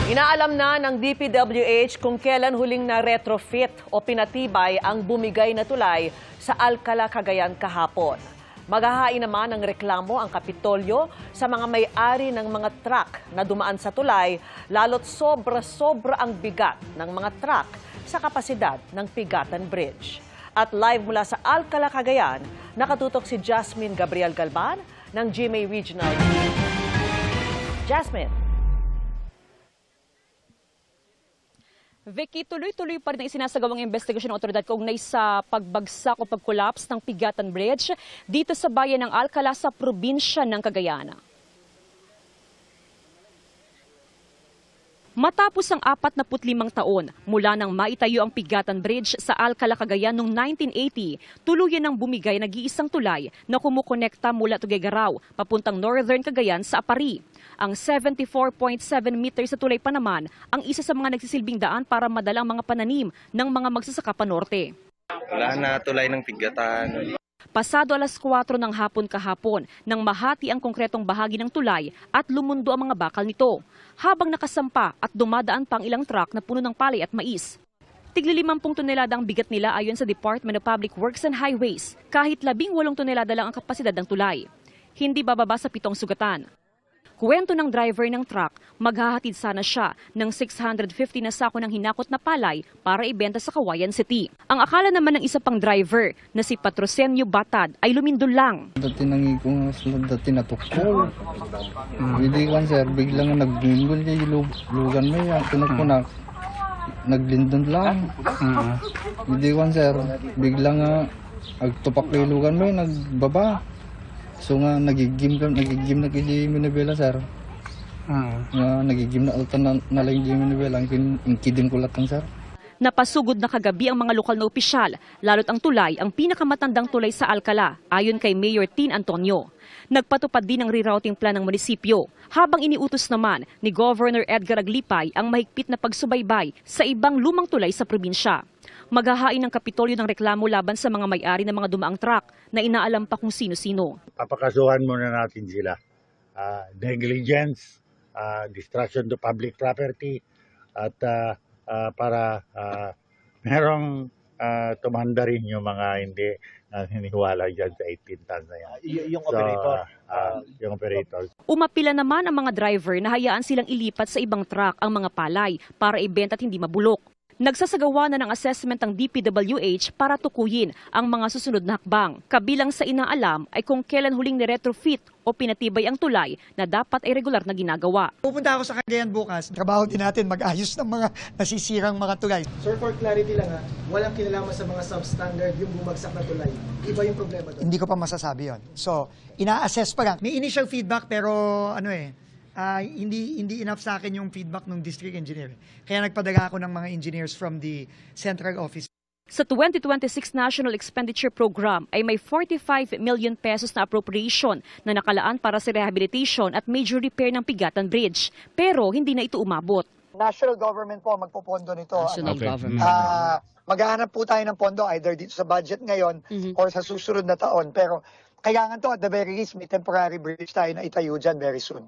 Inaalam na ng DPWH kung kailan huling na retrofit o pinatibay ang bumigay na tulay sa Alcala, Cagayan kahapon. Maghahain naman ng reklamo ang Kapitolyo sa mga may-ari ng mga truck na dumaan sa tulay, lalo't sobra-sobra ang bigat ng mga truck sa kapasidad ng Pigatan Bridge. At live mula sa Alcala, Cagayan, nakatutok si Jasmine Gabriel Galban ng GMA Regional. Jasmine. Vicky, tuloy-tuloy pa rin ang isinasagawang investigasyon ng otoridad kaugnay sa pagbagsak o pag-collapse ng Pigatan Bridge dito sa bayan ng Alcala sa probinsya ng Cagayan. Matapos ang 45 taon mula nang maitayo ang Pigatan Bridge sa Alcala, Cagayan noong 1980, tuluyan ng bumigay nag-iisang tulay na kumukonekta mula Tuguegarao papuntang Northern Cagayan sa Apari. Ang 74.7 meters sa tulay pa naman ang isa sa mga nagsisilbing daan para madalang mga pananim ng mga magsasaka pa norte. Wala na tulay ng Pigatan. Pasado alas 4 ng hapon kahapon nang mahati ang konkretong bahagi ng tulay at lumundo ang mga bakal nito, habang nakasampa at dumadaan pang ilang truck na puno ng palay at mais. Tigli 50 tonelada ang bigat nila ayon sa Department of Public Works and Highways, kahit 18 tonelada lang ang kapasidad ng tulay. Hindi bababa sa 7 sugatan. Kuwento ng driver ng truck, maghahatid sana siya ng 650 na sako ng hinakot na palay para ibenta sa Cauayan City. Ang akala naman ng isa pang driver na si Patrocenio Batad ay lumindol lang. Dati nangikong dati natukol. Hindi kan sir, biglang nagbingol niya yung lugan mo yan. Pinukunak, naglindon lang. Hindi kan sir, biglang agtupak yung lugan mo yan, nagbaba. So nga nagigim na kay Minabela sir. Nagigim na altan na lang kay Minabela, ang kidin ko latang sir. Napasugod na kagabi ang mga lokal na opisyal, lalo't ang tulay ang pinakamatandang tulay sa Alcala, ayon kay Mayor Tin Antonio. Nagpatupad din ng rerouting plan ng munisipyo, habang iniutos naman ni Governor Edgar Aglipay ang mahigpit na pagsubaybay sa ibang lumang tulay sa probinsya. Maghahain ng Kapitolyo ng reklamo laban sa mga may-ari ng mga dumaang truck na inaalam pa kung sino-sino. Papakasuhan muna natin sila. Negligence, destruction to public property, at para merong tumanda rin yung mga hindi hiniwala dyan sa 18 tons na yan. Yung operator? Yung operator. Umapila naman ang mga driver na hayaan silang ilipat sa ibang truck ang mga palay para ibenta at hindi mabulok. Nagsasagawa na ng assessment ang DPWH para tukuyin ang mga susunod na hakbang. Kabilang sa inaalam ay kung kailan huling ni-retrofit o pinatibay ang tulay na dapat ay regular na ginagawa. Pupunta ako sa Cagayan bukas. Trabaho din natin mag-ayos ng mga nasisirang mga tulay. Sir, for clarity lang walang kinalaman sa mga substandard yung bumagsak na tulay. Iba yung problema doon. Hindi ko pa masasabi yon. So, ina-assess pa lang. May initial feedback pero hindi enough sa akin yung feedback ng district engineer. Kaya nagpadala ako ng mga engineers from the central office. Sa 2026 National Expenditure Program ay may 45 million pesos na appropriation na nakalaan para sa rehabilitation at major repair ng Pigatan Bridge. Pero hindi na ito umabot. National government po magpopondo nito. National government. Maghahanap po tayo ng pondo either dito sa budget ngayon or sa susunod na taon. Pero kailangan to at the very least may temporary bridge tayo na itayo dyan very soon.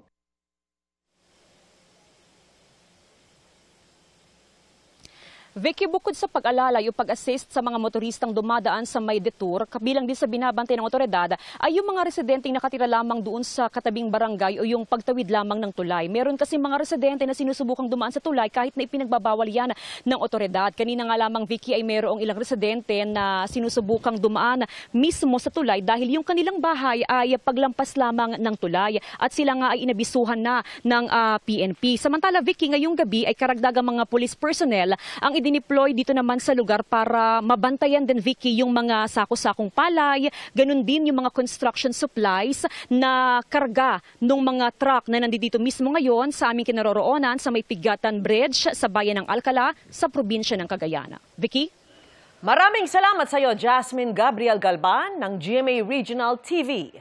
Vicky, bukod sa pag-alalay o pag-assist sa mga motoristang dumadaan sa may detour, kabilang din sa binabantay ng otoridad, ay yung mga residenteng nakatira lamang doon sa katabing barangay o yung pagtawid lamang ng tulay. Meron kasi mga residente na sinusubukang dumaan sa tulay kahit na ipinagbabawal yan ng otoridad. Kanina nga lamang, Vicky, ay mayroong ilang residente na sinusubukang dumaan mismo sa tulay dahil yung kanilang bahay ay paglampas lamang ng tulay at sila nga ay inabisuhan na ng PNP. Samantala, Vicky, ngayong gabi ay karagdagang mga police personnel ang idineploy dito naman sa lugar para mabantayan din, Vicky, yung mga sako-sakong palay, ganun din yung mga construction supplies na karga ng mga truck na nandito mismo ngayon sa aming kinaroroonan sa may Pigatan Bridge sa bayan ng Alcala sa probinsya ng Cagayan. Vicky? Maraming salamat sa iyo, Jasmine Gabriel Galban ng GMA Regional TV.